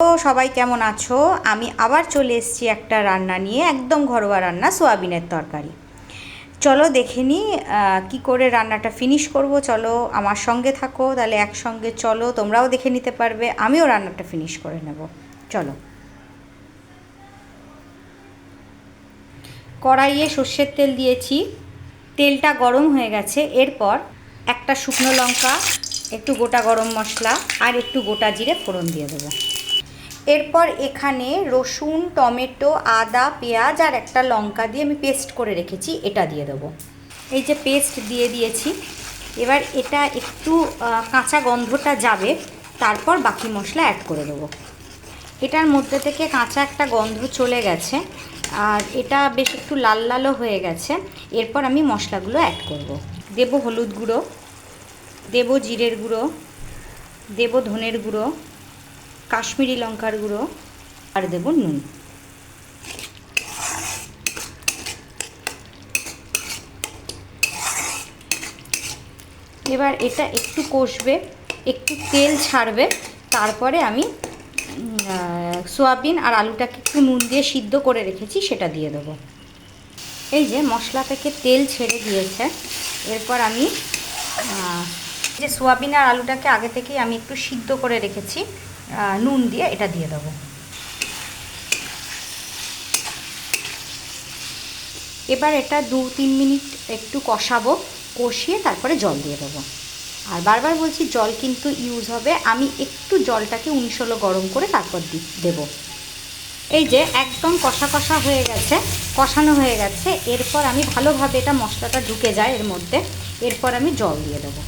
তো সবাই কেমন আছো? আমি আবার চলে এসেছি একটা রান্না নিয়ে, একদম ঘরোয়া রান্না, সোয়াবিনের তরকারি। চলো দেখে নিই কী করে রান্নাটা ফিনিশ করব। চলো আমার সঙ্গে থাকো, তাহলে একসঙ্গে চলো, তোমরাও দেখে নিতে পারবে, আমিও রান্নাটা ফিনিশ করে নেব। চলো। কড়াইয়ে সর্ষের তেল দিয়েছি, তেলটা গরম হয়ে গেছে। এরপর একটা শুকনো লঙ্কা, একটু গোটা গরম মশলা আর একটু গোটা জিরে ফোড়ন দিয়ে দেবো। এরপর এখানে রসুন, টমেটো, আদা, পেঁয়াজ আর একটা লঙ্কা দিয়ে আমি পেস্ট করে রেখেছি, এটা দিয়ে দেবো। এই যে পেস্ট দিয়ে দিয়েছি। এবার এটা একটু কাঁচা গন্ধটা যাবে, তারপর বাকি মশলা অ্যাড করে দেবো। এটার মধ্যে থেকে কাঁচা একটা গন্ধ চলে গেছে আর এটা বেশ একটু লাল লালও হয়ে গেছে। এরপর আমি মশলাগুলো অ্যাড করব। দেব হলুদ গুঁড়ো, দেব জিরের গুঁড়ো, দেব ধনের গুঁড়ো, কাশ্মীরি লঙ্কার গুঁড়ো আর দেব নুন। এবার এটা একটু কষবে, একটু তেল ছাড়বে, তারপরে আমি সয়াবিন আর আলুটাকে একটু নুন দিয়ে সিদ্ধ করে রেখেছি সেটা দিয়ে দেবো। এই যে মশলা থেকে তেল ছেড়ে দিয়েছে। এরপর আমি যে সয়াবিন আর আলুটাকে আগে থেকেই আমি একটু সিদ্ধ করে রেখেছি নুন দিয়ে, এটা দিয়ে দেবো। এবার এটা 2-3 মিনিট একটু কষাবো, কষিয়ে তারপরে জল দিয়ে দেবো। আর বারবার বলছি জল কিন্তু ইউজ হবে, আমি একটু জলটাকে 19 গরম করে তারপর দেবো। এই যে একদম কষা কষা হয়ে গেছে, কষানো হয়ে গেছে। এরপর আমি ভালোভাবে এটা মশলাটা ঢুকে যায় এর মধ্যে, এরপর আমি জল দিয়ে দেবো।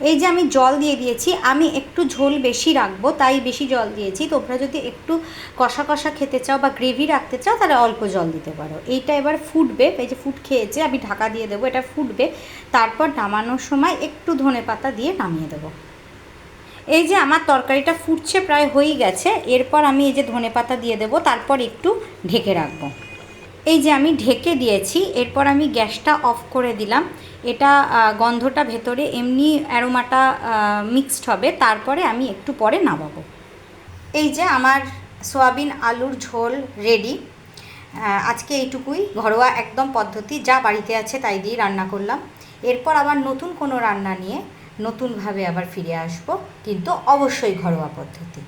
এই যে আমি জল দিয়ে দিয়েছি, আমি একটু ঝোল বেশি রাখবো তাই বেশি জল দিয়েছি। তোমরা যদি একটু কষা কষা খেতে চাও বা গ্রেভি রাখতে চাও তাহলে অল্প জল দিতে পারো। এইটা এবার ফুটবে, এই যে ফুট খেয়েছে, আমি ঢাকা দিয়ে দেবো, এটা ফুটবে। তারপর নামানোর সময় একটু ধনেপাতা দিয়ে নামিয়ে দেবো। এই যে আমার তরকারিটা ফুটছে, প্রায় হয়েই গেছে। এরপর আমি এই যে ধনেপাতা দিয়ে দেবো, তারপর একটু ঢেকে রাখবো। এই যে আমি ঢেকে দিয়েছি, এরপর আমি গ্যাসটা অফ করে দিলাম। এটা গন্ধটা ভেতরে এমনি অ্যারোমাটা মিক্সড হবে, তারপরে আমি একটু পরে নামাবো। এই যে আমার সয়াবিন আলুর ঝোল রেডি। আজকে এইটুকুই, ঘরোয়া একদম পদ্ধতি, যা বাড়িতে আছে তাই দিয়ে রান্না করলাম। এরপর আবার নতুন কোনো রান্না নিয়ে নতুনভাবে আবার ফিরে আসবো, কিন্তু অবশ্যই ঘরোয়া পদ্ধতি।